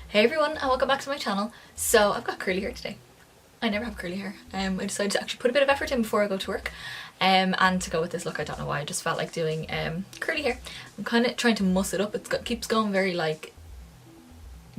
Hey everyone, and welcome back to my channel. So I've got curly hair today. I never have curly hair. I decided to actually put a bit of effort in before I go to work. And to go with this look, I don't know why, I just felt like doing curly hair. I'm kind of trying to muss it up. It keeps going very like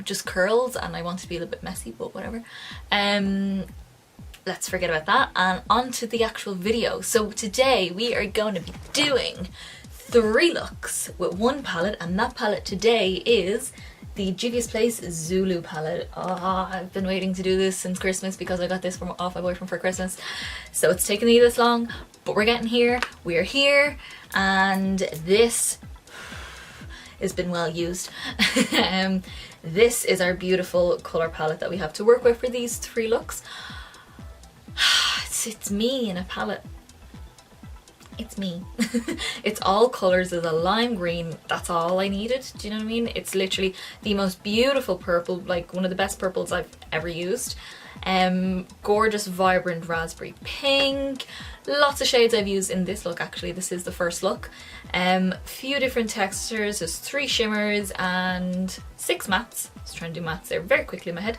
just curls, and I want it to be a little bit messy, but whatever. Let's forget about that and on to the actual video. So today we are going to be doing 3 looks with one palette, and that palette today is the Juvia's Place Zulu palette. I've been waiting to do this since Christmas because I got this off my boyfriend for Christmas. So it's taken me this long, but we're getting here. We're here, and this has been well used. This is our beautiful colour palette that we have to work with for these 3 looks. It's me in a palette. It's me. It's all colours. There's a lime green. That's all I needed. Do you know what I mean? It's literally the most beautiful purple, like one of the best purples I've ever used. Gorgeous vibrant raspberry pink. Lots of shades I've used in this look actually. This is the first look. Few different textures. There's 3 shimmers and 6 mattes. I was trying to do mattes there very quickly in my head.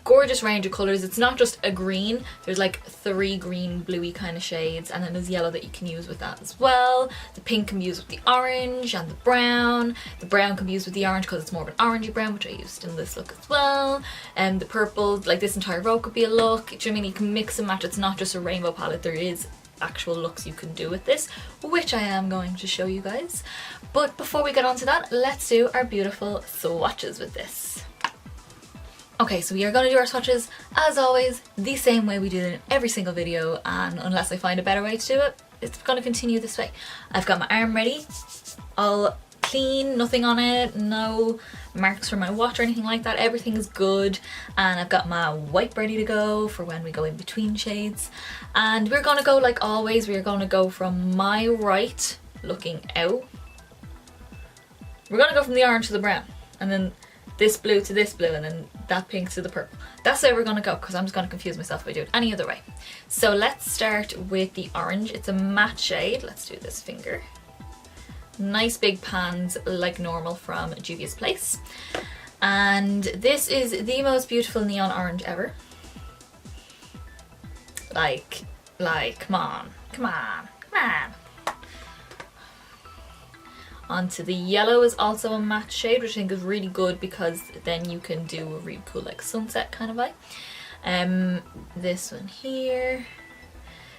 Gorgeous range of colours. It's not just a green, there's like 3 green bluey kind of shades, and then there's yellow that you can use with that as well. The pink can be used with the orange and the brown. The brown can be used with the orange because it's more of an orangey brown, which I used in this look as well. And the purple, like this entire row could be a look. Do you know what I mean? You can mix and match. It's not just a rainbow palette, there is actual looks you can do with this, which I am going to show you guys. But before we get on to that, let's do our beautiful swatches with this. Okay, so we are going to do our swatches, as always, the same way we do it in every single video, and unless I find a better way to do it, it's going to continue this way. I've got my arm ready, all clean, nothing on it, no marks from my watch or anything like that, everything is good, and I've got my wipe ready to go for when we go in between shades. And we're going to go, like always, we're going to go from my right, looking out. We're going to go from the orange to the brown, and then this blue to this blue, and then that pink to the purple. That's where we're going to go, because I'm just going to confuse myself if I do it any other way. So let's start with the orange. It's a matte shade. Let's do this finger. Nice big pans like normal from Juvia's Place. And this is the most beautiful neon orange ever. Like, come on, come on, come on. Onto the yellow is also a matte shade, which I think is really good because then you can do a really cool like sunset kind of vibe. This one here.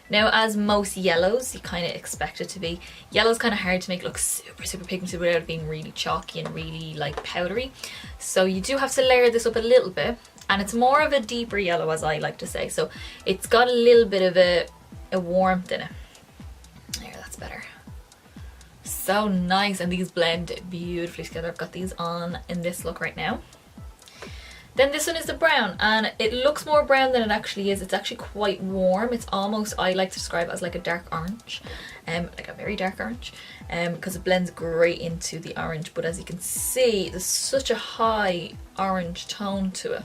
Now, as most yellows, you kind of expect it to be. Yellow's kind of hard to make look super pigmented without it being really chalky and really like powdery. So you do have to layer this up a little bit, and it's more of a deeper yellow, as I like to say. So it's got a little bit of a warmth in it. There, that's better. So nice, and these blend beautifully together. I've got these on in this look right now. Then this one is the brown, and it looks more brown than it actually is. It's actually quite warm. It's almost, I like to describe it as like a dark orange, like a very dark orange, because it blends great into the orange. But as you can see, there's such a high orange tone to it.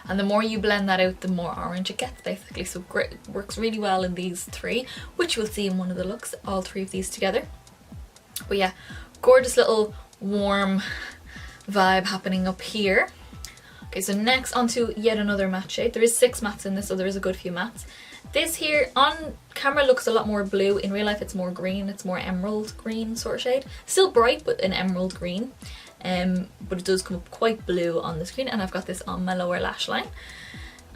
And the more you blend that out, the more orange it gets, basically. So great, works really well in these 3, which we'll see in one of the looks, all 3 of these together. But yeah, gorgeous little warm vibe happening up here. Okay, so next onto yet another matte shade. There is 6 mattes in this, so there is a good few mattes. This here on camera looks a lot more blue. In real life it's more green. It's more emerald green sort of shade. Still bright, but an emerald green. But it does come up quite blue on the screen, and I've got this on my lower lash line,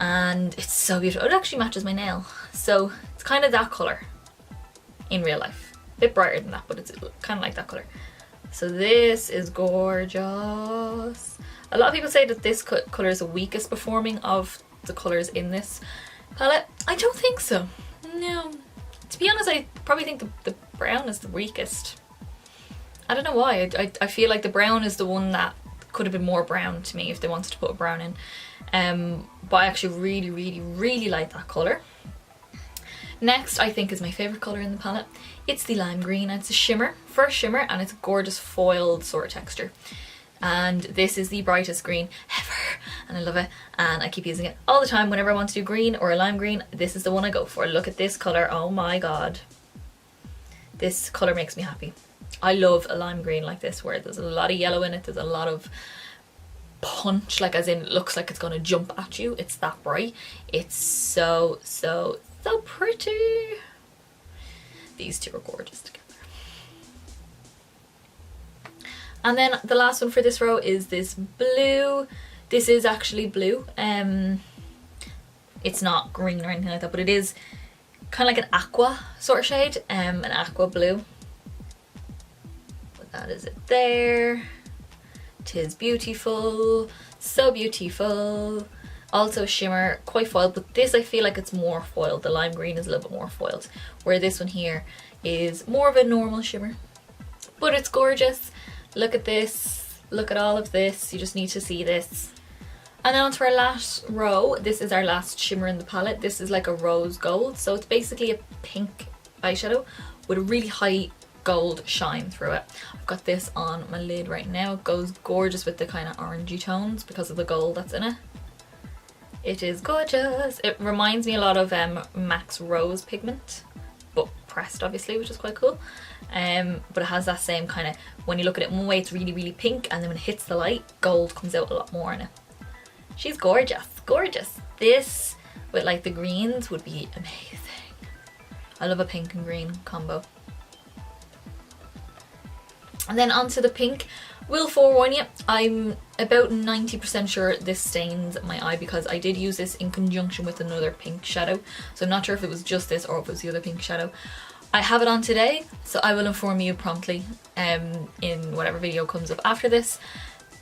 and it's so beautiful. It actually matches my nail, so it's kind of that colour in real life. A bit brighter than that, but it's kind of like that colour. So this is gorgeous. A lot of people say that this colour is the weakest performing of the colours in this palette. I don't think so. No. To be honest, I probably think the brown is the weakest. I don't know why. I feel like the brown is the one that could have been more brown to me if they wanted to put a brown in. But I actually really like that colour. Next, I think, is my favourite colour in the palette. It's the lime green, and it's a shimmer, first shimmer, and it's a gorgeous foiled sort of texture. And this is the brightest green ever, and I love it, and I keep using it all the time. Whenever I want to do green or a lime green, this is the one I go for. Look at this colour, oh my god. This colour makes me happy. I love a lime green like this, where there's a lot of yellow in it, there's a lot of punch, like as in it looks like it's going to jump at you. It's that bright. It's so pretty. These two are gorgeous together. And then the last one for this row is this blue. This is actually blue. It's not green or anything like that, but it is kind of like an aqua sort of shade, an aqua blue. But that is it there. Tis beautiful, so beautiful. Also shimmer, quite foiled, but this I feel like it's more foiled. The lime green is a little bit more foiled, where this one here is more of a normal shimmer. But it's gorgeous. Look at this, look at all of this, you just need to see this. And then onto our last row, this is our last shimmer in the palette. This is like a rose gold, so it's basically a pink eyeshadow with a really high gold shine through it. I've got this on my lid right now. It goes gorgeous with the kind of orangey tones because of the gold that's in it. It is gorgeous. It reminds me a lot of MAC's Rose pigment, but pressed obviously, which is quite cool. But it has that same kind of, when you look at it one way it's really pink, and then when it hits the light, gold comes out a lot more in it. She's gorgeous, gorgeous. This with like the greens would be amazing. I love a pink and green combo. And then onto the pink. Will forewarn you, I'm about 90% sure this stains my eye because I did use this in conjunction with another pink shadow. So I'm not sure if it was just this or if it was the other pink shadow. I have it on today, so I will inform you promptly in whatever video comes up after this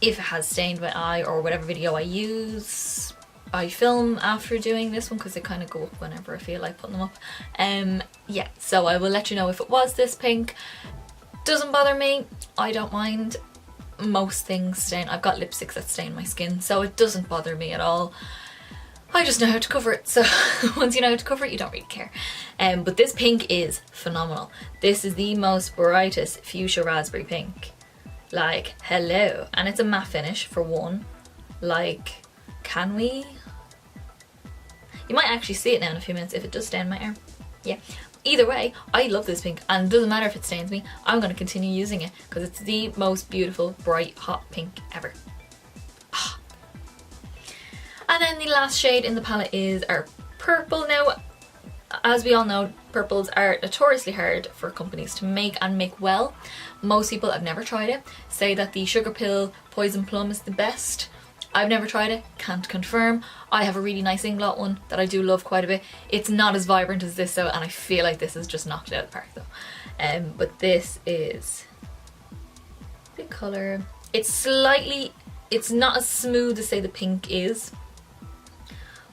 if it has stained my eye, or whatever video I film after doing this one, because they kind of go up whenever I feel like putting them up. Yeah, so I will let you know if it was this pink. Doesn't bother me, I don't mind. Most things stain. I've got lipsticks that stain my skin, so it doesn't bother me at all. I just know how to cover it, so once you know how to cover it, you don't really care. But this pink is phenomenal. This is the most brightest fuchsia raspberry pink. Like, hello. And it's a matte finish for one. Like, can we? You might actually see it now in a few minutes if it does stain my arm. Yeah. Either way, I love this pink, and it doesn't matter if it stains me, I'm going to continue using it because it's the most beautiful, bright, hot pink ever. And then the last shade in the palette is our purple. Now, as we all know, purples are notoriously hard for companies to make and make well. Most people, I've never tried it, say that the Sugar Pill Poison Plum is the best. I've never tried it, can't confirm. I have a really nice Inglot one that I do love quite a bit. It's not as vibrant as this though, and I feel like this has just knocked it out of the park though. But this is the colour. It's not as smooth as say the pink is.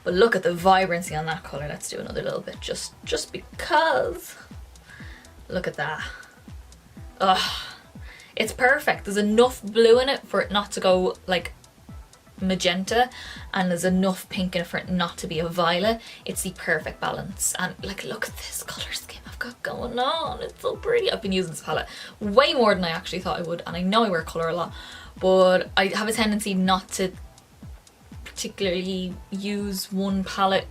But look at the vibrancy on that colour. Let's do another little bit just because. Look at that. Ugh. It's perfect. There's enough blue in it for it not to go like magenta, and there's enough pink in it for it not to be a violet. It's the perfect balance. And like, look at this colour scheme I've got going on. It's so pretty. I've been using this palette way more than I actually thought I would, and I know I wear colour a lot, but I have a tendency not to particularly use one palette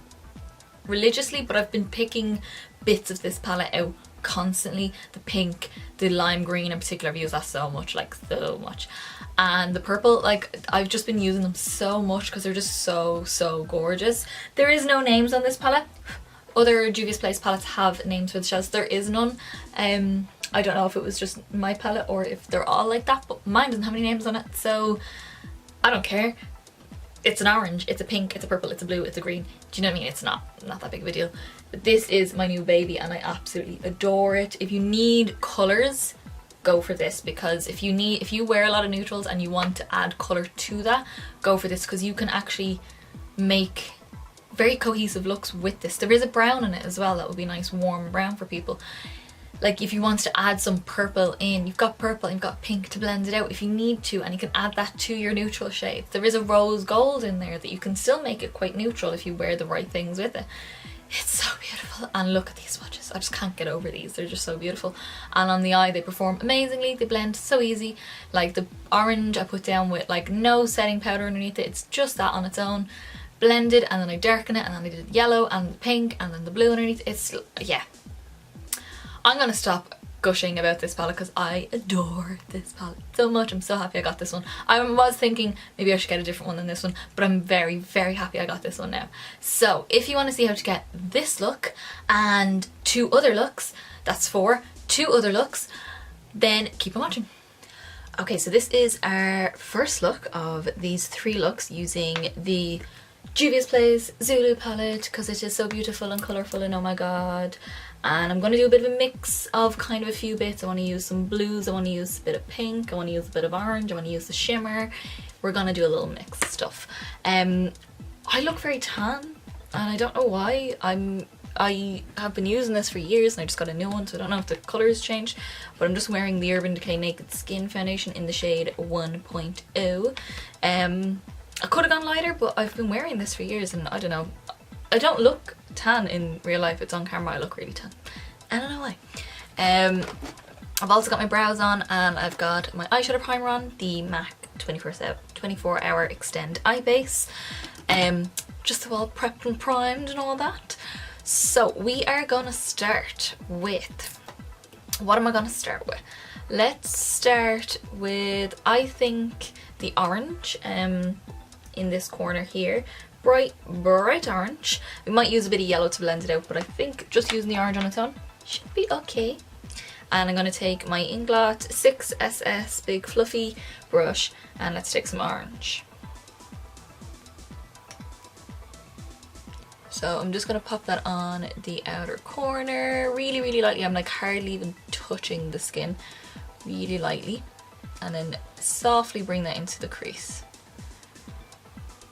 religiously, but I've been picking bits of this palette out constantly. The pink, the lime green in particular, I've used that so much, like so much. And the purple, like I've just been using them so much because they're just so gorgeous. There is no names on this palette. Other Juvia's Place palettes have names for the shells. There is none. I don't know if it was just my palette or if they're all like that, but mine doesn't have any names on it, so I don't care. It's an orange, it's a pink, it's a purple, it's a blue, it's a green. Do you know what I mean? It's not that big of a deal. But this is my new baby and I absolutely adore it. If you need colours, go for this, because if you wear a lot of neutrals and you want to add colour to that, go for this, because you can actually make very cohesive looks with this. There is a brown in it as well that would be nice warm brown for people. Like if you want to add some purple in, you've got purple and you've got pink to blend it out if you need to, and you can add that to your neutral shades. There is a rose gold in there that you can still make it quite neutral if you wear the right things with it. It's so beautiful. And look at these swatches. I just can't get over these. They're just so beautiful. And on the eye they perform amazingly. They blend so easy. Like the orange I put down with like no setting powder underneath it. It's just that on its own. Blended, and then I darken it, and then I did yellow and pink and then the blue underneath. It's, yeah. I'm gonna stop gushing about this palette because I adore this palette so much. I'm so happy I got this one. I was thinking maybe I should get a different one than this one, but I'm very, very happy I got this one now. So if you want to see how to get this look and 2 other looks, that's 4, 2 other looks, then keep on watching. Okay, so this is our first look of these 3 looks using the Juvia's Place Zulu palette because it is so beautiful and colourful and oh my god. And I'm going to do a bit of a mix of kind of a few bits. I want to use some blues, I want to use a bit of pink, I want to use a bit of orange, I want to use the shimmer. We're going to do a little mix of stuff. I look very tan and I don't know why. I have been using this for years and I just got a new one, so I don't know if the colours changed, but I'm just wearing the Urban Decay Naked Skin Foundation in the shade 1.0. I could have gone lighter, but I've been wearing this for years and I don't know. I don't look tan in real life. It's on camera I look really tan. I don't know why. I've also got my brows on and I've got my eyeshadow primer on, the MAC 24 Hour Extend Eye Base. Just so all prepped and primed and all that. So we are gonna start with, what am I gonna start with? Let's start with, I think, the orange in this corner here. Bright orange. We might use a bit of yellow to blend it out, but I think just using the orange on its own should be okay. And I'm going to take my Inglot 6SS Big Fluffy brush and let's take some orange. So I'm just going to pop that on the outer corner really, really lightly. I'm like hardly even touching the skin, really lightly. And then softly bring that into the crease.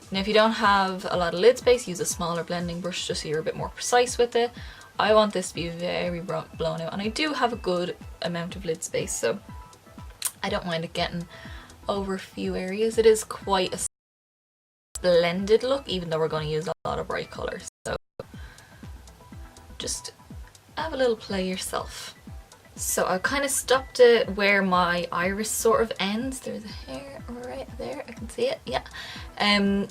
Now if you don't have a lot of lid space, use a smaller blending brush just so you're a bit more precise with it. I want this to be very blown out and I do have a good amount of lid space, so I don't mind it getting over a few areas. It is quite a blended look even though we're going to use a lot of bright colours, so just have a little play yourself. So I've kind of stopped it where my iris sort of ends. There's a hair right there, I can see it, yeah.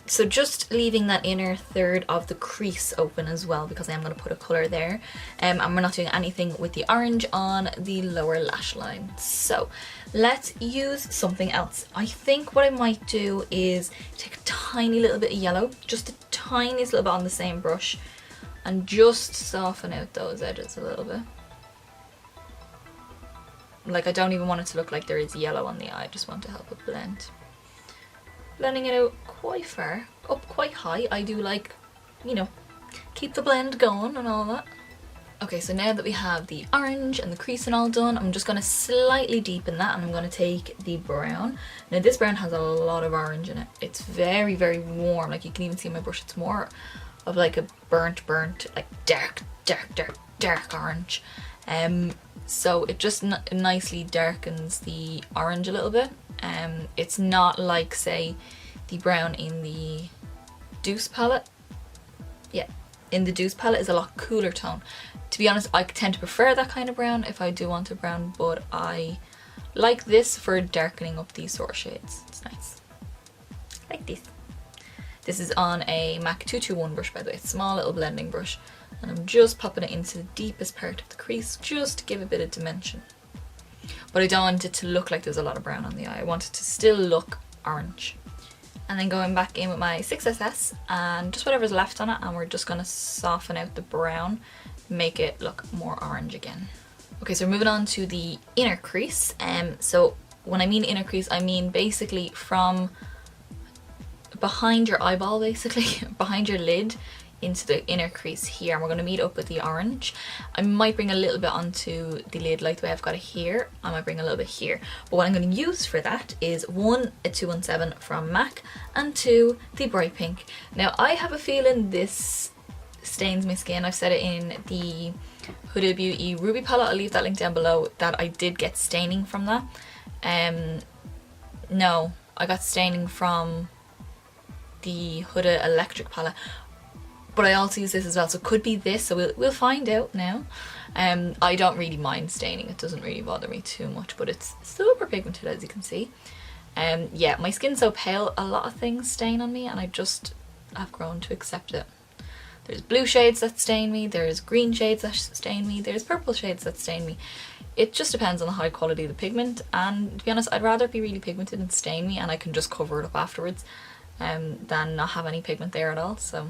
So just leaving that inner third of the crease open as well because I am going to put a colour there. And we're not doing anything with the orange on the lower lash line. So let's use something else. I think what I might do is take a tiny little bit of yellow, just the tiniest little bit on the same brush, and just soften out those edges a little bit. Like I don't even want it to look like there is yellow on the eye, I just want to help it blend. Blending it out quite far, up quite high. I do like, you know, keep the blend going and all that. Okay, so now that we have the orange and the crease and all done, I'm just going to slightly deepen that and I'm going to take the brown. Now this brown has a lot of orange in it. It's very, very warm, like you can even see on my brush, it's more of like a burnt, like dark orange. So it just nicely darkens the orange a little bit. It's not like, say, the brown in the Deuce palette. Yeah, in the Deuce palette is a lot cooler tone. To be honest, I tend to prefer that kind of brown if I do want a brown, but I like this for darkening up these sort of shades. It's nice. Like this. This is on a MAC 221 brush, by the way, small little blending brush. And I'm just popping it into the deepest part of the crease just to give a bit of dimension. But I don't want it to look like there's a lot of brown on the eye. I want it to still look orange. And then going back in with my 6SS and just whatever's left on it, and we're just going to soften out the brown, make it look more orange again. Okay, so we're moving on to the inner crease. So when I mean inner crease, I mean basically from behind your eyeball, basically, behind your lid, into the inner crease here, and we're going to meet up with the orange. I might bring a little bit onto the lid like the way I've got it here. I might bring a little bit here, but what I'm going to use for that is 1, a 217 from MAC, and 2, the bright pink. Now I have a feeling this stains my skin. I've said it in the Huda Beauty Ruby palette, I'll leave that link down below, that I did get staining from that. No, I got staining from the Huda Electric palette. But I also use this as well, so it could be this, so we'll find out now. I don't really mind staining, it doesn't really bother me too much, but it's super pigmented as you can see. Yeah, my skin's so pale, a lot of things stain on me, and I've grown to accept it. There's blue shades that stain me, there's green shades that stain me, there's purple shades that stain me. it just depends on the high quality of the pigment, and to be honest, I'd rather it be really pigmented and stain me and I can just cover it up afterwards than not have any pigment there at all. So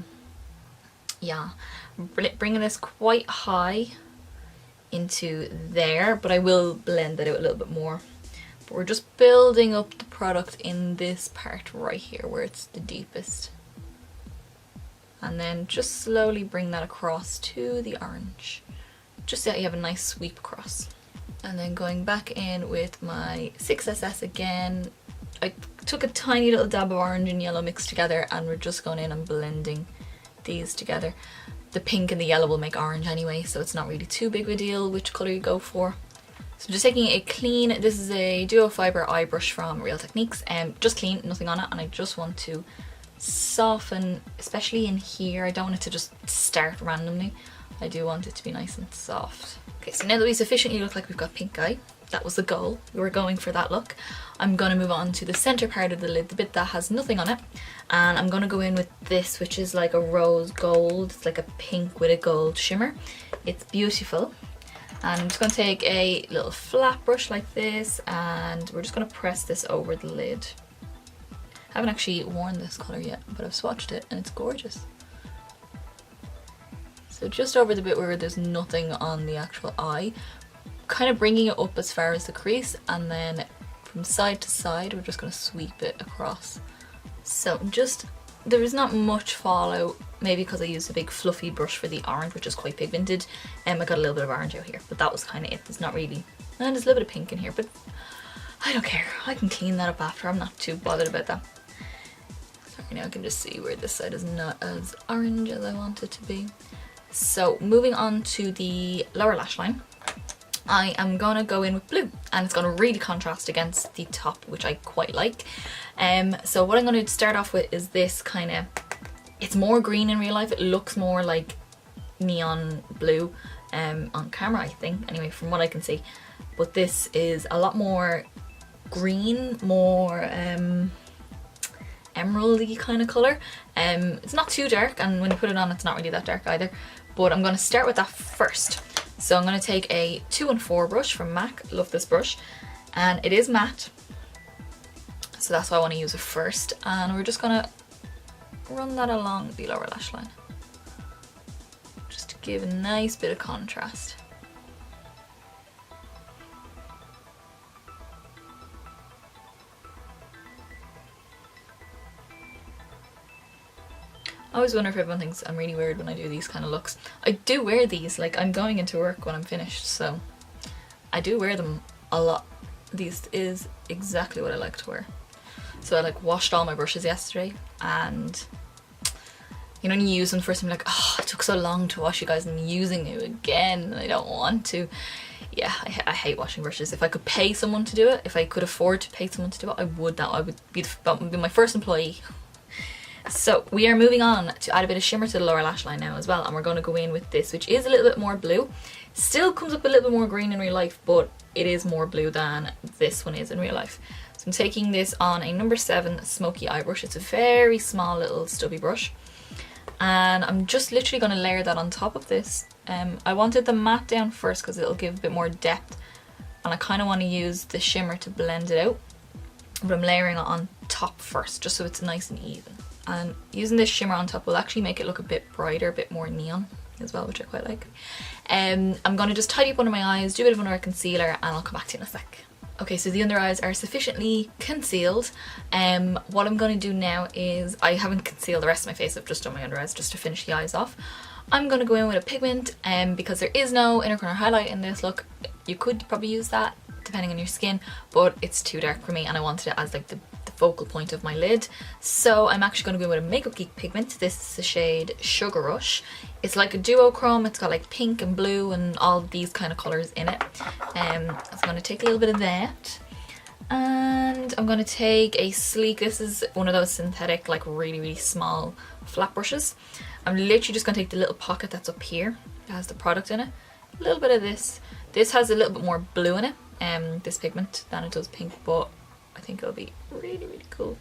yeah, bringing this quite high into there, but I will blend it out a little bit more. But we're just building up the product in this part right here where it's the deepest. And then just slowly bring that across to the orange, just so that you have a nice sweep across. And then going back in with my 6SS again, I took a tiny little dab of orange and yellow mixed together, and we're just going in and blending these together. The pink and the yellow will make orange anyway, so it's not really too big of a deal which colour you go for. So I'm just taking a clean, this is a duo fibre eye brush from Real Techniques, just clean, nothing on it, and I just want to soften, especially in here. I don't want it to just start randomly. I do want it to be nice and soft. Okay, so now that we sufficiently look like we've got pink eye, that was the goal, we were going for that look. I'm going to move on to the centre part of the lid, the bit that has nothing on it, and I'm going to go in with this, which is like a rose gold. It's like a pink with a gold shimmer. It's beautiful. And I'm just going to take a little flat brush like this, and we're just going to press this over the lid. I haven't actually worn this colour yet, but I've swatched it and it's gorgeous. So just over the bit where there's nothing on the actual eye, kind of bringing it up as far as the crease, and then from side to side we're just going to sweep it across. So just, there is not much fallout, maybe because I used a big fluffy brush for the orange, which is quite pigmented, and I got a little bit of orange out here, but that was kind of it. There's not really, and there's a little bit of pink in here, but I don't care, I can clean that up after. I'm not too bothered about that. Sorry, now I can just see where this side is not as orange as I want it to be. So moving on to the lower lash line, I am gonna go in with blue, and it's gonna really contrast against the top, which I quite like. So what I'm gonna start off with is this kind of, it's more green in real life. It looks more like neon blue on camera, I think, anyway, from what I can see. But this is a lot more green, more emeraldy kind of colour. It's not too dark, and when you put it on it's not really that dark either, but I'm going to start with that first. So I'm going to take a 214 brush from MAC, love this brush, and it is matte, so that's why I want to use it first, and we're just going to run that along the lower lash line just to give a nice bit of contrast. I always wonder if everyone thinks I'm really weird when I do these kind of looks. I do wear these, like I'm going into work when I'm finished, so I do wear them a lot. These is exactly what I like to wear. So I like washed all my brushes yesterday, and you know when you use them first, I'm like, oh, it took so long to wash you guys, and I'm using you again and I don't want to. Yeah, I hate washing brushes. If I could pay someone to do it, if I could afford to pay someone to do it, I would. That I would be my first employee. So we are moving on to add a bit of shimmer to the lower lash line now as well, and we're going to go in with this, which is a little bit more blue. Still comes up a little bit more green in real life, but it is more blue than this one is in real life. So I'm taking this on a number 7 smoky eye brush. It's a very small little stubby brush, and I'm just literally going to layer that on top of this. I wanted the matte down first because it'll give a bit more depth, and I kind of want to use the shimmer to blend it out, but I'm layering it on top first just so it's nice and even. And using this shimmer on top will actually make it look a bit brighter, a bit more neon as well, which I quite like. I'm going to just tidy up under my eyes, do a bit of under eye concealer, and I'll come back to you in a sec. Okay, so the under eyes are sufficiently concealed. What I'm going to do now is, I haven't concealed the rest of my face, I've just done my under eyes just to finish the eyes off. I'm going to go in with a pigment, because there is no inner corner highlight in this look. You could probably use that depending on your skin, but it's too dark for me and I wanted it as like the focal point of my lid. So I'm actually going to go with a Makeup Geek pigment. This is the shade Sugar Rush. It's like a duochrome. It's got like pink and blue and all these kind of colours in it. So I'm going to take a little bit of that, and I'm going to take a sleek, this is one of those synthetic like really small flat brushes. I'm literally just going to take the little pocket that's up here that has the product in it, a little bit of this. This has a little bit more blue in it, this pigment, than it does pink, but I think it'll be really cool.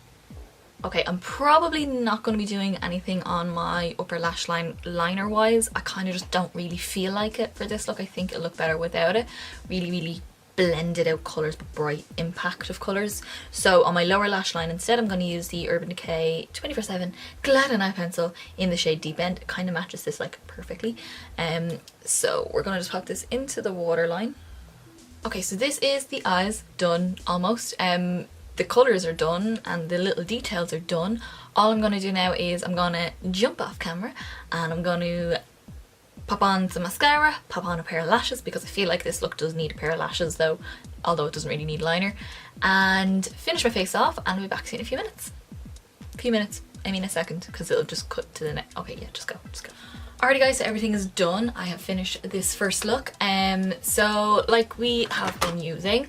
Okay, I'm probably not going to be doing anything on my upper lash line liner wise. I kind of just don't really feel like it for this look. I think it'll look better without it. Really, really blended out colours, but bright impact of colours. So on my lower lash line instead, I'm going to use the Urban Decay 24/7 Glad Eye Pencil in the shade Deep End. It kind of matches this like perfectly. So we're going to just pop this into the waterline. Okay, so this is the eyes done almost. The colours are done and the little details are done. All I'm going to do now is I'm going to jump off camera and I'm going to pop on some mascara, pop on a pair of lashes, because I feel like this look does need a pair of lashes though, although it doesn't really need liner, and finish my face off, and I'll be back to you in a few minutes. I mean a second, because it'll just cut to the next. Okay, yeah, just go. Alrighty guys, so everything is done. I have finished this first look. So like we have been using,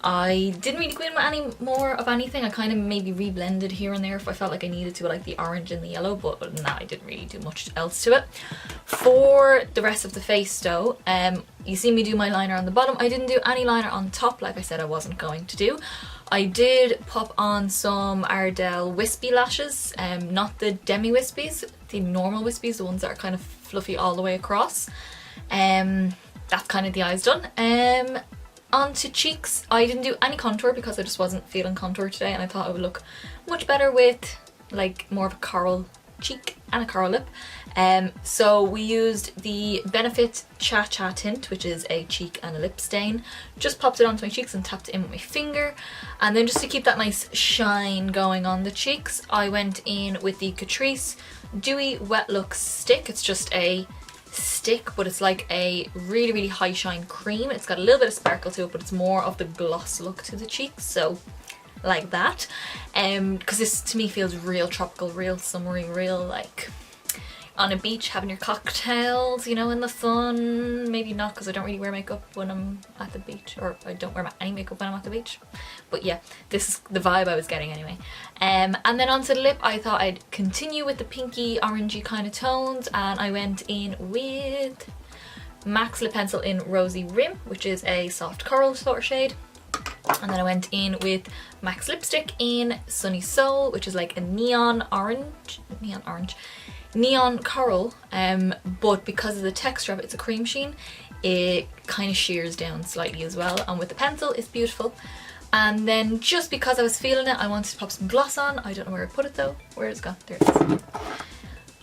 I didn't really go in with any more of anything. I kind of maybe reblended here and there if I felt like I needed to, like the orange and the yellow, but other than that I didn't really do much else to it. For the rest of the face though, you see me do my liner on the bottom. I didn't do any liner on top like I said I wasn't going to do. I did pop on some Ardell wispy lashes, not the demi wispies, the normal wispies, the ones that are kind of fluffy all the way across. That's kind of the eyes done. Onto cheeks, I didn't do any contour because I just wasn't feeling contour today, and I thought it would look much better with like more of a coral cheek and a coral lip. So we used the Benefit Cha Cha tint, which is a cheek and a lip stain. Just popped it onto my cheeks and tapped it in with my finger, and then just to keep that nice shine going on the cheeks, I went in with the Catrice Dewy Wet Look stick. It's just a stick, but it's like a really, really high shine cream. It's got a little bit of sparkle to it, but it's more of the gloss look to the cheeks, so like that. Because this to me feels real tropical, real summery, real like on a beach having your cocktails, you know, in the sun. Maybe not, because I don't really wear makeup when I'm at the beach, or I don't wear any makeup when I'm at the beach, but yeah, this is the vibe I was getting anyway. And then onto the lip, I thought I'd continue with the pinky orangey kind of tones, and I went in with MAC Lip Pencil in Rosy Rim, which is a soft coral sort of shade. And then I went in with MAC Lipstick in Sunny Soul, which is like a neon coral, but because of the texture of it, it's a cream sheen, it kind of shears down slightly as well, and with the pencil it's beautiful. And then just because I was feeling it, I wanted to pop some gloss on. I don't know where I put it though. Where it's gone? There it is.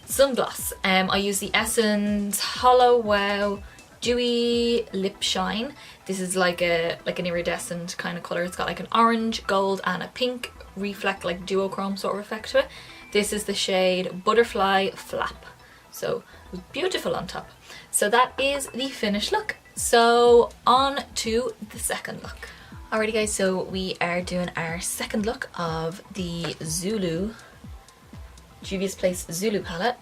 Some gloss. I used the Essence Hollow Wow Dewy Lip Shine. This is like an iridescent kind of colour. It's got like an orange, gold and a pink reflect, like duochrome sort of effect to it. This is the shade Butterfly Flap. So it was beautiful on top. So that is the finished look. So on to the second look. Alrighty guys, so we are doing our second look of the Zulu, Juvia's Place Zulu palette.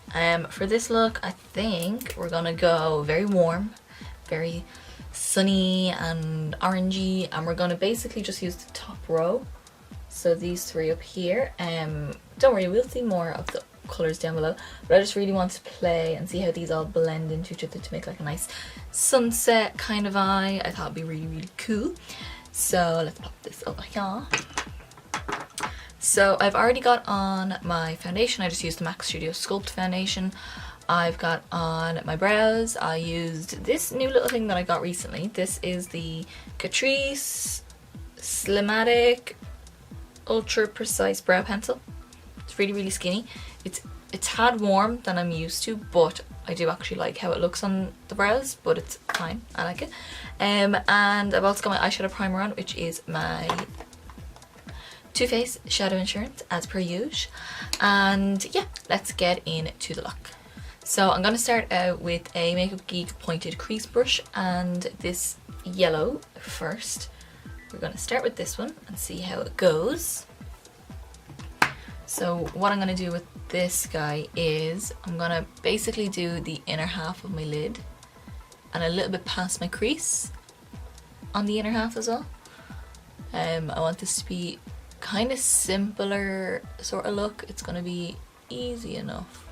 For this look, I think we're gonna go very warm, very sunny and orangey, and we're gonna basically just use the top row. So these three up here. Don't worry, we'll see more of the colours down below, but I just really want to play and see how these all blend into each other to make like a nice sunset kind of eye. I thought it'd be really, really cool. So let's pop this over here. So I've already got on my foundation. I just used the MAC Studio Sculpt foundation. I've got on my brows. I used this new little thing that I got recently. This is the Catrice Slimatic Ultra Precise Brow Pencil. It's really, really skinny. It's a tad warm than I'm used to, but I do actually like how it looks on the brows, but it's fine. I like it. And I've also got my eyeshadow primer on, which is my Too Faced Shadow Insurance, as per usual. And yeah, let's get into the look. So I'm going to start out with a Makeup Geek pointed crease brush and this yellow first. We're going to start with this one and see how it goes. So what I'm going to do with this guy is I'm going to basically do the inner half of my lid and a little bit past my crease on the inner half as well. I want this to be kind of simpler sort of look. It's going to be easy enough.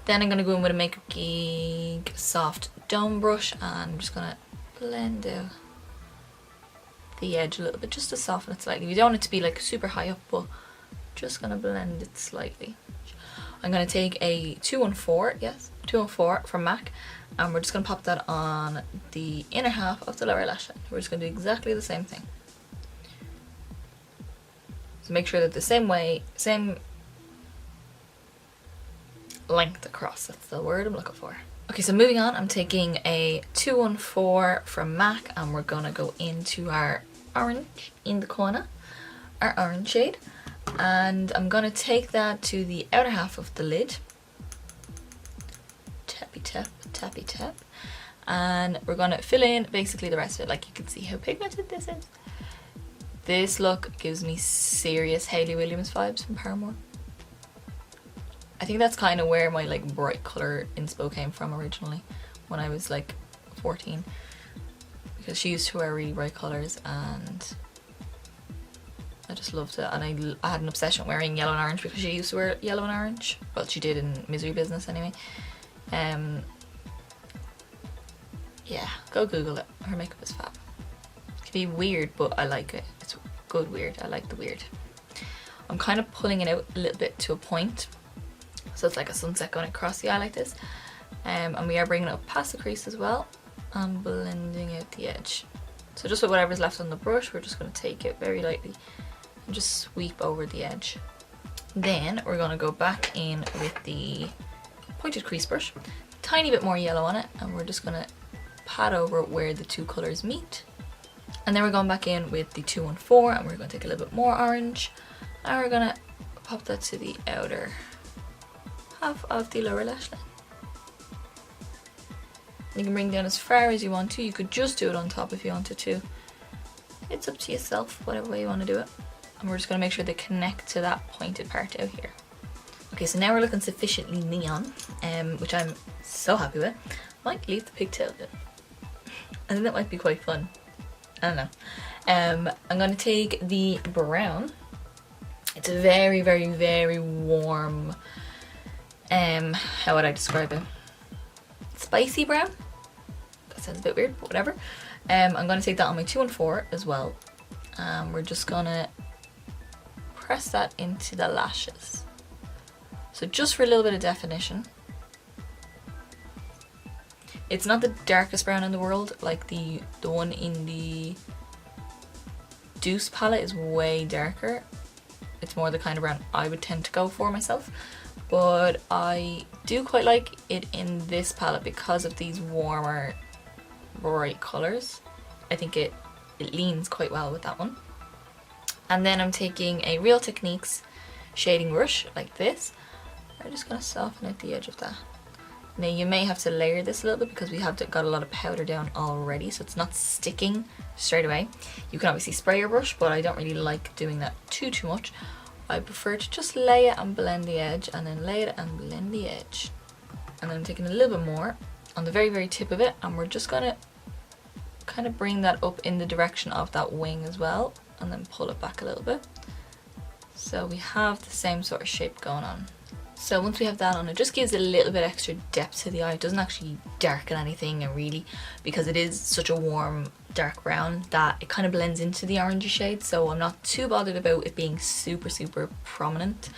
Then I'm going to go in with a Makeup Geek soft dome brush and I'm just going to blend out the edge a little bit just to soften it slightly. We don't want it to be like super high up, but just gonna blend it slightly. I'm gonna take a 214, yes, 214 from MAC, and we're just gonna pop that on the inner half of the lower lash line. We're just gonna do exactly the same thing. So make sure that the same length across, that's the word I'm looking for. Okay, so moving on, I'm taking a 214 from MAC, and we're gonna go into our orange in the corner, our orange shade, and I'm gonna take that to the outer half of the lid. Tappy tap, tappy tap, and we're gonna fill in basically the rest of it. Like, you can see how pigmented this is. This look gives me serious Hayley Williams vibes from Paramore. I think that's kind of where my like bright colour inspo came from originally, when I was like 14, because she used to wear really bright colours and I just loved it. And I had an obsession wearing yellow and orange because she used to wear yellow and orange. Well, she did in Misery Business anyway. Yeah, go Google it. Her makeup is fab. It can be weird, but I like it. It's good weird. I like the weird. I'm kind of pulling it out a little bit to a point, so it's like a sunset going across the eye like this. And we are bringing it up past the crease as well and blending out the edge. So just with whatever's left on the brush, we're just going to take it very lightly and just sweep over the edge. Then we're going to go back in with the pointed crease brush, tiny bit more yellow on it, and we're just going to pat over where the two colours meet. And then we're going back in with the 214, and we're going to take a little bit more orange, and we're going to pop that to the outer half of the lower lash line. You can bring down as far as you want to. You could just do it on top if you wanted to. It's up to yourself, whatever way you want to do it. And we're just going to make sure they connect to that pointed part out here. Okay, so now we're looking sufficiently neon, which I'm so happy with. Might leave the pigtails in. I think that might be quite fun. I don't know. I'm going to take the brown. It's a very, very, very warm, how would I describe it? Spicy brown? That sounds a bit weird, but whatever. I'm going to take that on my 214 as well. We're just going to press that into the lashes. So just for a little bit of definition. It's not the darkest brown in the world, like the one in the Deuce palette is way darker. It's more the kind of brown I would tend to go for myself. But I do quite like it in this palette because of these warmer, bright colours. I think it leans quite well with that one. And then I'm taking a Real Techniques shading brush like this. I'm just going to soften out the edge of that. Now you may have to layer this a little bit because we have got a lot of powder down already, so it's not sticking straight away. You can obviously spray your brush, but I don't really like doing that too much. I prefer to just lay it and blend the edge, and then lay it and blend the edge. And then I'm taking a little bit more on the very, very tip of it, and we're just going to kind of bring that up in the direction of that wing as well, and then pull it back a little bit. So we have the same sort of shape going on. So once we have that on, it just gives it a little bit extra depth to the eye. It doesn't actually darken anything, and really, because it is such a warm dark brown, that it kind of blends into the orangey shade, so I'm not too bothered about it being super, super prominent.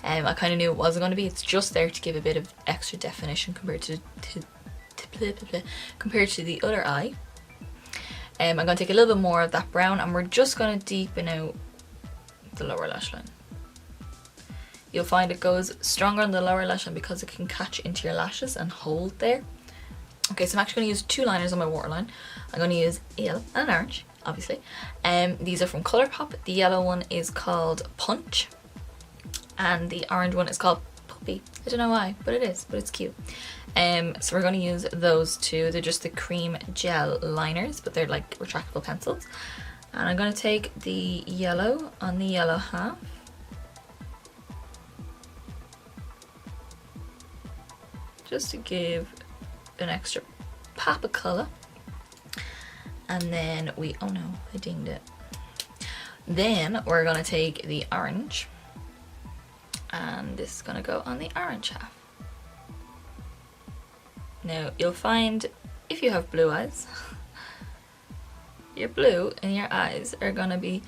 I kind of knew it wasn't going to be. It's just there to give a bit of extra definition compared to the other eye. I'm going to take a little bit more of that brown, and we're just going to deepen out the lower lash line. You'll find it goes stronger on the lower lash line because it can catch into your lashes and hold there. Okay, so I'm actually going to use two liners on my waterline. I'm going to use a yellow and an orange, obviously. These are from Colourpop. The yellow one is called Punch, and the orange one is called Puppy. I don't know why, but it is, but it's cute. So we're going to use those two. They're just the cream gel liners, but they're like retractable pencils. And I'm going to take the yellow on the yellow half. Just to give an extra pop of colour. And then oh no, I dinged it. Then we're going to take the orange, and this is going to go on the orange half. Now you'll find, if you have blue eyes, your blue in your eyes are going to be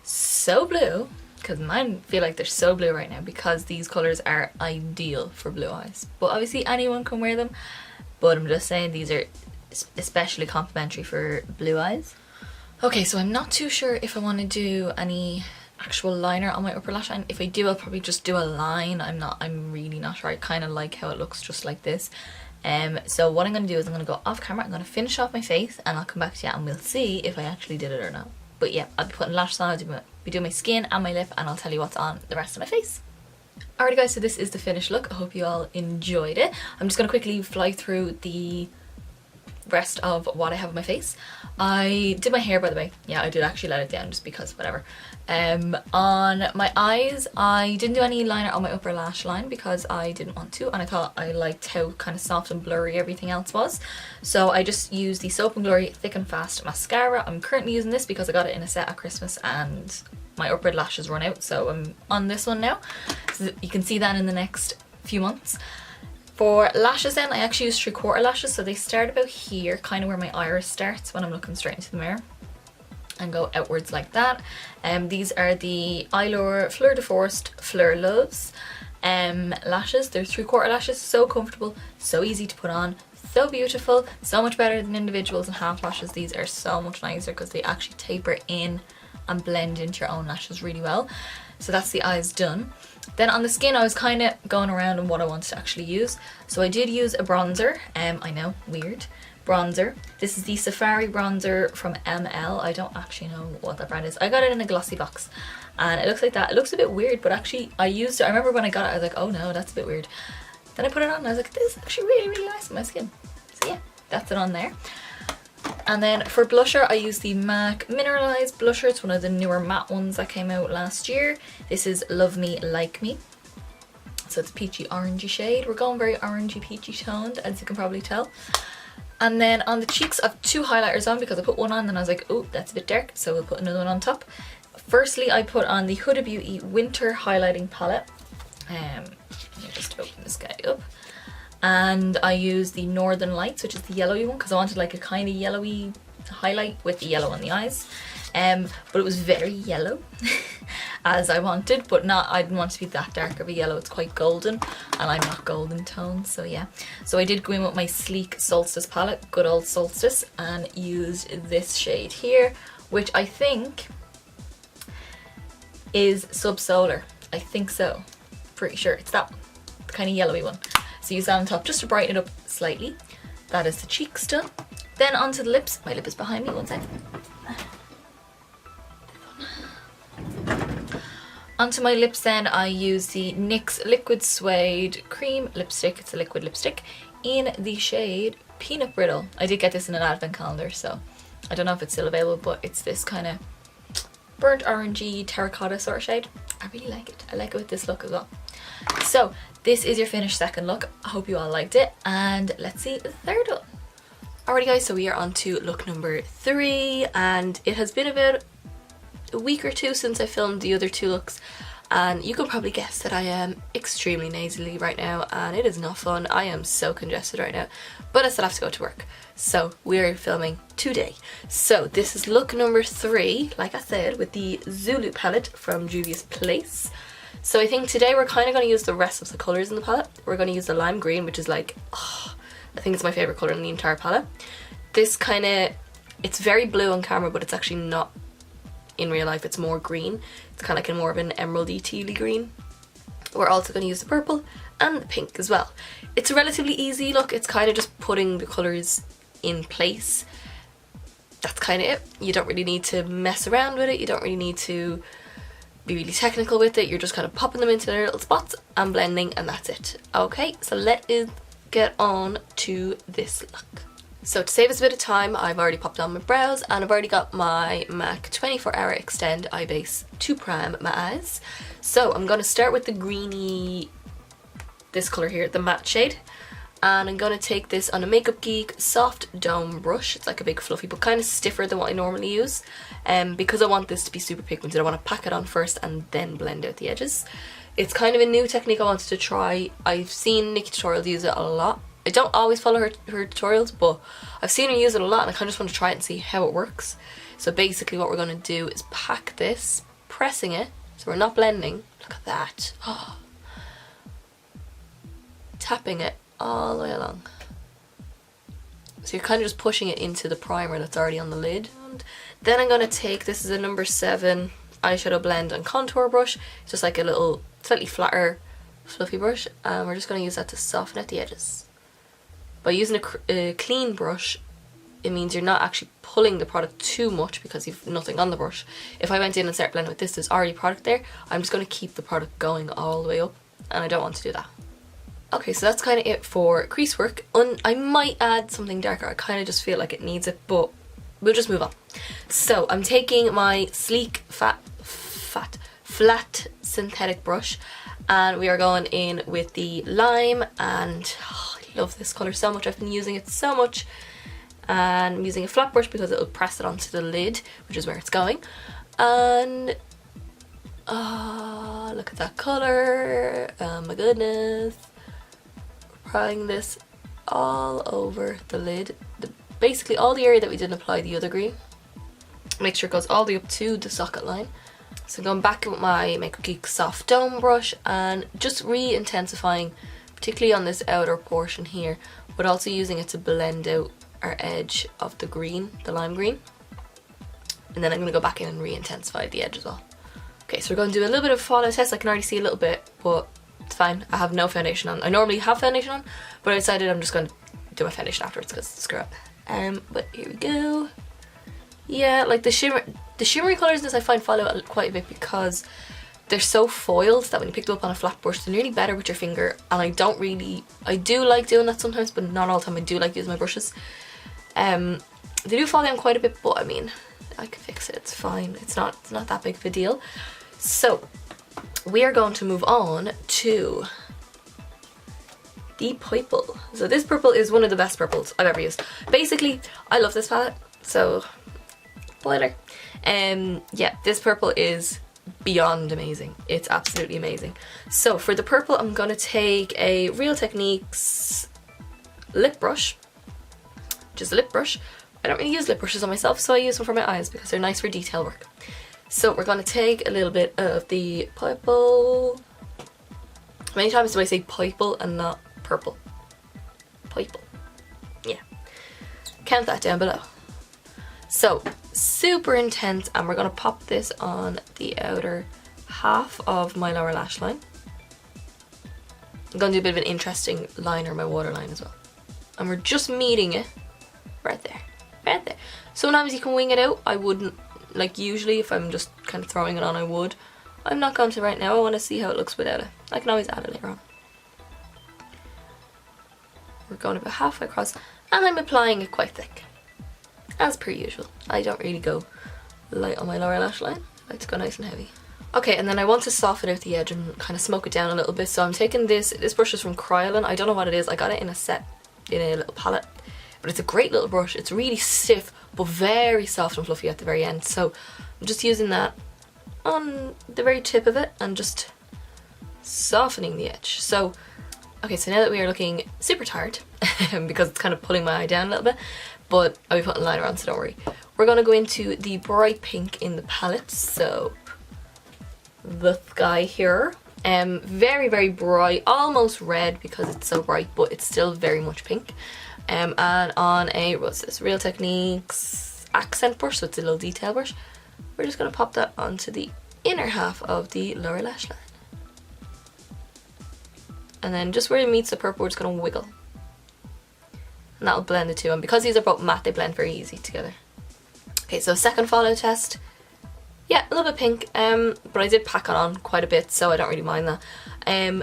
so blue because mine feel like they're so blue right now because these colours are ideal for blue eyes. But obviously anyone can wear them, but I'm just saying these are especially complimentary for blue eyes. Okay, so I'm not too sure if I want to do any actual liner on my upper lash line. If I do, I'll probably just do a line. I'm really not sure. I kind of like how it looks just like this. So what I'm going to do is I'm going to go off camera, I'm going to finish off my face, and I'll come back to you and we'll see if I actually did it or not. But yeah, I'll be putting lashes on, I'll be doing my skin and my lip, and I'll tell you what's on the rest of my face. Alrighty guys, so this is the finished look. I hope you all enjoyed it. I'm just going to quickly fly through the rest of what I have on my face. I did my hair, by the way. Yeah, I did actually let it down just because whatever. On my eyes, I didn't do any liner on my upper lash line because I didn't want to, and I thought I liked how kind of soft and blurry everything else was. So I just used the Soap & Glory Thick and Fast mascara. I'm currently using this because I got it in a set at Christmas and my upper lashes run out, so I'm on this one now. So you can see that in the next few months. For lashes then, I actually use 3/4 lashes, so they start about here, kind of where my iris starts when I'm looking straight into the mirror, and go outwards like that. These are the Eylure Fleur de Forest Fleur Loves lashes. They're 3/4 lashes, so comfortable, so easy to put on, so beautiful, so much better than individuals and half lashes. These are so much nicer because they actually taper in and blend into your own lashes really well. So that's the eyes done. Then on the skin, I was kind of going around on what I wanted to actually use. So I did use a bronzer. I know, weird. Bronzer. This is the Safari bronzer from ML. I don't actually know what that brand is. I got it in a glossy box and it looks like that. It looks a bit weird, but actually I used it. I remember when I got it, I was like, oh no, that's a bit weird. Then I put it on and I was like, this is actually really, really nice on my skin. So yeah, that's it on there. And then for blusher, I use the MAC Mineralized blusher. It's one of the newer matte ones that came out last year. This is Love Me Like Me. So it's a peachy orangey shade. We're going very orangey peachy toned, as you can probably tell. And then on the cheeks, I have 2 highlighters on because I put one on and I was like, oh, that's a bit dark, so we'll put another one on top. Firstly, I put on the Huda Beauty Winter Highlighting Palette. Let me just open this guy up. And I use the Northern Lights, which is the yellowy one, because I wanted like a kind of yellowy highlight with the yellow on the eyes. But it was very yellow, as I wanted, but I didn't want it to be that dark of a yellow. It's quite golden, and I'm not golden toned, so yeah. So I did go in with my Sleek Solstice palette, good old Solstice, and used this shade here, which I think is Subsolar. I think so. Pretty sure it's that one, the kind of yellowy one. So use that on top just to brighten it up slightly. That is the cheeks done. Then onto the lips. My lip is behind me, one second. Onto my lips then, I use the NYX Liquid Suede Cream Lipstick. It's a liquid lipstick in the shade Peanut Brittle. I did get this in an advent calendar, so I don't know if it's still available, but it's this kind of burnt orangey terracotta sort of shade. I really like it. I like it with this look as well. So this is your finished second look. I hope you all liked it, and let's see the third one. Alrighty guys, so we are on to look number 3, and it has been about a week or 2 since I filmed the other 2 looks, and you can probably guess that I am extremely nasally right now, and it is not fun. I am so congested right now, but I still have to go to work, so we're filming today. So this is look number 3, like I said, with the Zulu palette from Juvia's Place. So I think today we're kind of going to use the rest of the colours in the palette. We're going to use the lime green, which is like, oh, I think it's my favourite colour in the entire palette. This kind of, it's very blue on camera, but it's actually not in real life. It's more green. It's kind of like more of an emeraldy tealy green. We're also going to use the purple and the pink as well. It's a relatively easy look. It's kind of just putting the colours in place. That's kind of it. You don't really need to mess around with it. You don't really need to be really technical with it. You're just kind of popping them into their little spots and blending, and that's it. Okay, so let us get on to this look. So to save us a bit of time, I've already popped on my brows, and I've already got my MAC 24 Hour Extend Eye Base to prime my eyes. So I'm going to start with the greeny, this colour here, the matte shade. And I'm going to take this on a Makeup Geek soft dome brush. It's like a big fluffy, but kind of stiffer than what I normally use. Because I want this to be super pigmented, I want to pack it on first and then blend out the edges. It's kind of a new technique I wanted to try. I've seen Nikki Tutorials use it a lot. I don't always follow her tutorials, but I've seen her use it a lot, and I kind of just want to try it and see how it works. So basically what we're going to do is pack this, pressing it So we're not blending. Look at that. Oh. Tapping it all the way along. So you're kind of just pushing it into the primer that's already on the lid. And then I'm going to take, this is a number 7 eyeshadow blend and contour brush. It's just like a little slightly flatter fluffy brush, and we're just going to use that to soften out the edges. By using a clean brush, it means you're not actually pulling the product too much because you've nothing on the brush. If I went in and started blending with this, there's already product there. I'm just going to keep the product going all the way up, and I don't want to do that. Okay, so that's kind of it for crease work. I might add something darker. I kind of just feel like it needs it, but we'll just move on. So I'm taking my sleek, flat synthetic brush, and we are going in with the lime, and oh, I love this colour so much. I've been using it so much, and I'm using a flat brush because it'll press it onto the lid, which is where it's going. And oh, look at that colour. Oh my goodness. Applying this all over the lid, basically all the area that we didn't apply the other green. Make sure it goes all the way up to the socket line. So I'm going back with my Makeup Geek Soft Dome brush and just re-intensifying, particularly on this outer portion here, but also using it to blend out our edge of the green, the lime green. And then I'm going to go back in and re-intensify the edge as well. Okay, so we're going to do a little bit of fallout test. I can already see a little bit, but it's fine. I have no foundation on. I normally have foundation on, but I decided I'm just going to do my foundation afterwards because screw up. But here we go. Yeah, like the shimmery colours in this I find fall out quite a bit because they're so foiled that when you pick them up on a flat brush, they're nearly better with your finger. And I do like doing that sometimes, but not all the time. I do like using my brushes. They do fall down quite a bit, but I mean, I can fix it. It's fine. It's not that big of a deal. So we are going to move on to the purple. So this purple is one of the best purples I've ever used. Basically, I love this palette, so spoiler. Yeah, this purple is beyond amazing. It's absolutely amazing. So for the purple, I'm going to take a Real Techniques lip brush. Just a lip brush. I don't really use lip brushes on myself, so I use them for my eyes because they're nice for detail work. So we're going to take a little bit of the purple. How many times do I say purple and not purple? Purple. Yeah. Count that down below. So, super intense, and we're going to pop this on the outer half of my lower lash line. I'm going to do a bit of an interesting liner, my waterline as well. And we're just meeting it right there. Right there. Sometimes you can wing it out. I wouldn't. Like usually if I'm just kind of throwing it on, I would. I'm not going to right now. I want to see how it looks without it. I can always add it later on. We're going about halfway across, and I'm applying it quite thick. As per usual. I don't really go light on my lower lash line. I like to go nice and heavy. Okay, and then I want to soften out the edge and kind of smoke it down a little bit. So I'm taking this brush is from Kryolan. I don't know what it is. I got it in a set, in a little palette. But it's a great little brush. It's really stiff, but very soft and fluffy at the very end. So I'm just using that on the very tip of it and just softening the edge. So, okay, so now that we are looking super tired, because it's kind of pulling my eye down a little bit, but I'll be putting liner on, so don't worry. We're going to go into the bright pink in the palette. So, the guy here. Very, very bright, almost red because it's so bright, but it's still very much pink. And on a, what's this, Real Techniques accent brush, so it's a little detail brush. We're just going to pop that onto the inner half of the lower lash line. And then just where it meets the purple, we're just going to wiggle. And that'll blend the two. And because these are both matte, they blend very easy together. Okay, so second fallout test. Yeah, a little bit pink, but I did pack it on quite a bit, so I don't really mind that.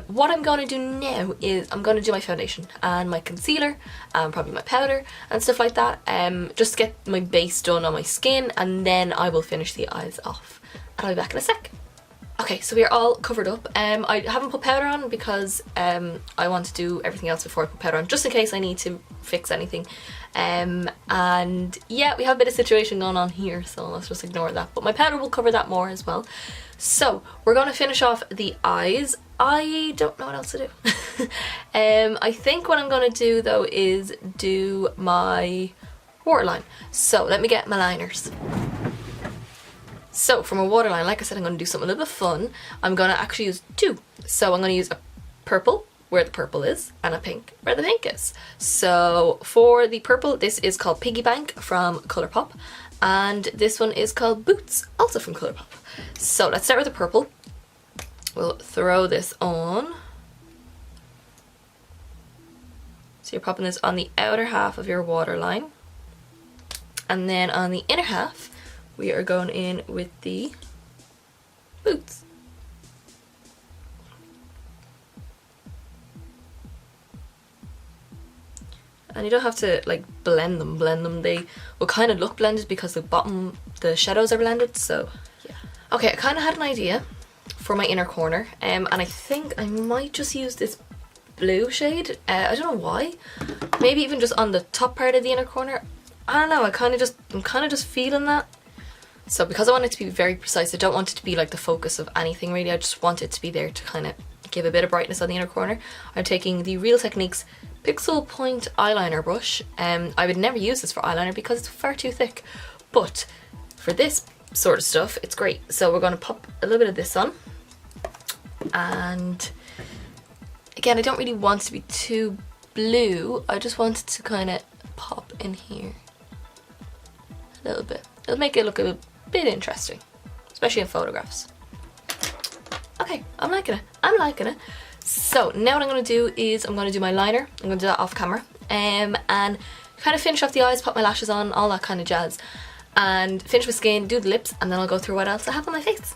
What I'm going to do now is I'm going to do my foundation and my concealer and probably my powder and stuff like that, just to get my base done on my skin, and then I will finish the eyes off. And I'll be back in a sec. Okay, so we are all covered up. I haven't put powder on because I want to do everything else before I put powder on, just in case I need to fix anything. And yeah, we have a bit of situation going on here, so let's just ignore that. But my powder will cover that more as well. So we're going to finish off the eyes. I don't know what else to do. I think what I'm going to do though is do my waterline. So let me get my liners. So for my waterline, like I said, I'm going to do something a little bit fun. I'm going to actually use two. So I'm going to use a purple where the purple is and a pink where the pink is. So for the purple, this is called Piggy Bank from Colourpop, and this one is called Boots, also from Colourpop. So let's start with the purple. We'll throw this on. So you're popping this on the outer half of your waterline, and then on the inner half we are going in with the boots. And you don't have to like blend them. They will kind of look blended because the shadows are blended, so yeah. Okay, I kind of had an idea for my inner corner, and I think I might just use this blue shade. I don't know why. Maybe even just on the top part of the inner corner. I don't know, I'm kind of just feeling that. So because I want it to be very precise, I don't want it to be like the focus of anything really, I just want it to be there to kind of give a bit of brightness on the inner corner. I'm taking the Real Techniques Pixel Point eyeliner brush. I would never use this for eyeliner because it's far too thick, but for this sort of stuff it's great. So we're going to pop a little bit of this on, and again, I don't really want it to be too blue, I just want it to kind of pop in here a little bit. It'll make it look a bit interesting, especially in photographs. Okay, I'm liking it. So now what I'm going to do is I'm going to do my liner. I'm going to do that off camera, and kind of finish off the eyes, pop my lashes on, all that kind of jazz, and finish my skin, do the lips, and then I'll go through what else I have on my face.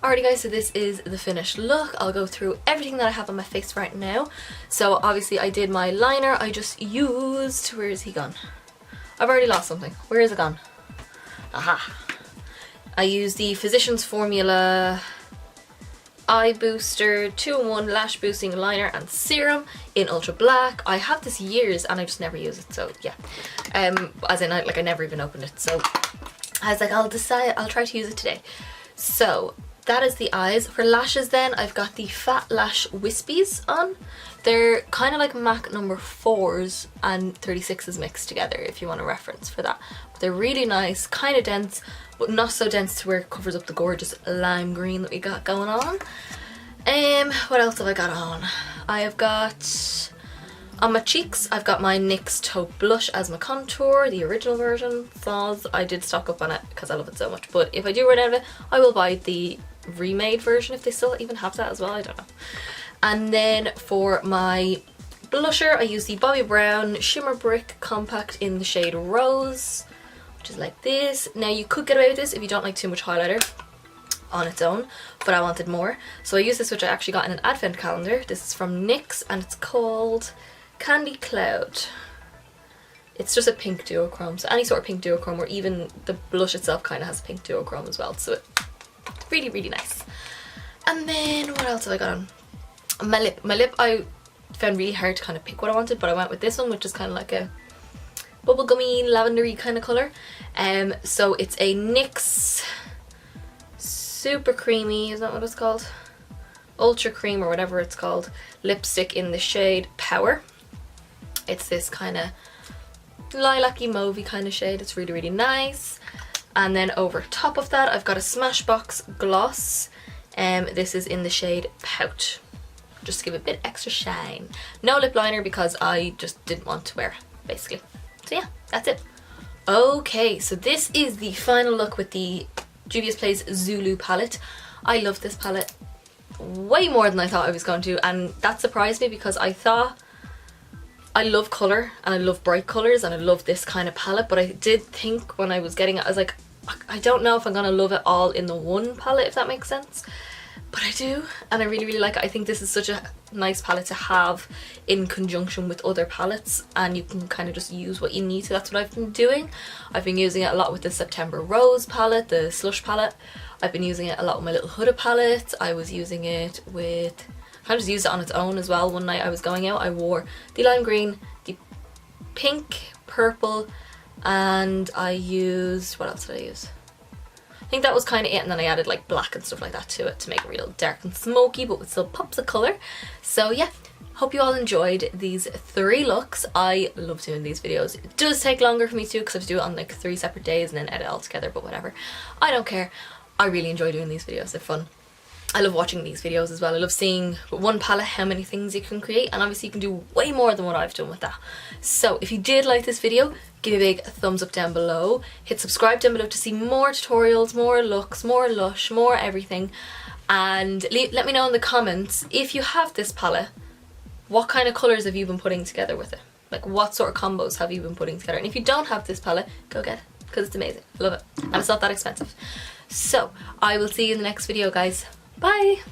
Alrighty guys, so this is the finished look. I'll go through everything that I have on my face right now. So obviously I did my liner. I just used, where is he gone? I've already lost something. Where is it gone? Aha. I used the Physicians Formula Eye Booster 2-in-1 Lash Boosting Liner and Serum in Ultra Black. I have this years and I just never use it, so yeah. As in, I never even opened it. So I was like, I'll try to use it today. So that is the eyes. For lashes then, I've got the Fat Lash Wispies on. They're kind of like MAC number 4s and 36s mixed together, if you want a reference for that. But they're really nice, kind of dense, but not so dense to where it covers up the gorgeous lime green that we got going on. What else have I got on? I have got, on my cheeks, I've got my NYX Taupe Blush as my contour, the original version. Flaws, I did stock up on it because I love it so much, but if I do run out of it, I will buy the remade version if they still even have that as well, I don't know. And then for my blusher, I use the Bobbi Brown Shimmer Brick Compact in the shade Rose, which is like this. Now you could get away with this if you don't like too much highlighter on its own, but I wanted more. So I use this, which I actually got in an advent calendar. This is from NYX and it's called Candy Cloud. It's just a pink duochrome, so any sort of pink duochrome, or even the blush itself kind of has a pink duochrome as well, so it's really, really nice. And then what else have I got on? My lip I found really hard to kind of pick what I wanted, but I went with this one, which is kind of like a bubblegummy lavendery kind of colour. So it's a NYX Super Creamy, is that what it's called? Ultra Cream or whatever it's called, lipstick in the shade Power. It's this kind of lilac-y mauvey kind of shade. It's really, really nice. And then over top of that, I've got a Smashbox gloss. This is in the shade Pout, just to give it a bit extra shine. No lip liner because I just didn't want to wear it, basically. So yeah, that's it. Okay, so this is the final look with the Juvia's Place Zulu palette. I love this palette way more than I thought I was going to, and that surprised me because I thought, I love colour and I love bright colours and I love this kind of palette, but I did think when I was getting it, I was like, I don't know if I'm going to love it all in the one palette, if that makes sense. But I do, and I really, really like it. I think this is such a nice palette to have in conjunction with other palettes, and you can kind of just use what you need to. That's what I've been doing. I've been using it a lot with the September Rose palette, the Slush palette. I've been using it a lot with my little Huda palette. I was using it with, I just used it on its own as well. One night I was going out, I wore the lime green, the pink, purple, and I used, what else did I use? I think that was kind of it, and then I added like black and stuff like that to it to make it real dark and smoky but with still pops of colour. So yeah, hope you all enjoyed these 3 looks. I love doing these videos. It does take longer for me to do because I have to do it on like 3 separate days and then edit it all together, but whatever. I don't care. I really enjoy doing these videos. They're fun. I love watching these videos as well. I love seeing with one palette how many things you can create, and obviously you can do way more than what I've done with that. So if you did like this video, give me a big thumbs up down below. Hit subscribe down below to see more tutorials, more looks, more lush, more everything. And let me know in the comments, if you have this palette, what kind of colours have you been putting together with it? Like what sort of combos have you been putting together? And if you don't have this palette, go get it, because it's amazing. Love it. And it's not that expensive. So I will see you in the next video, guys. Bye!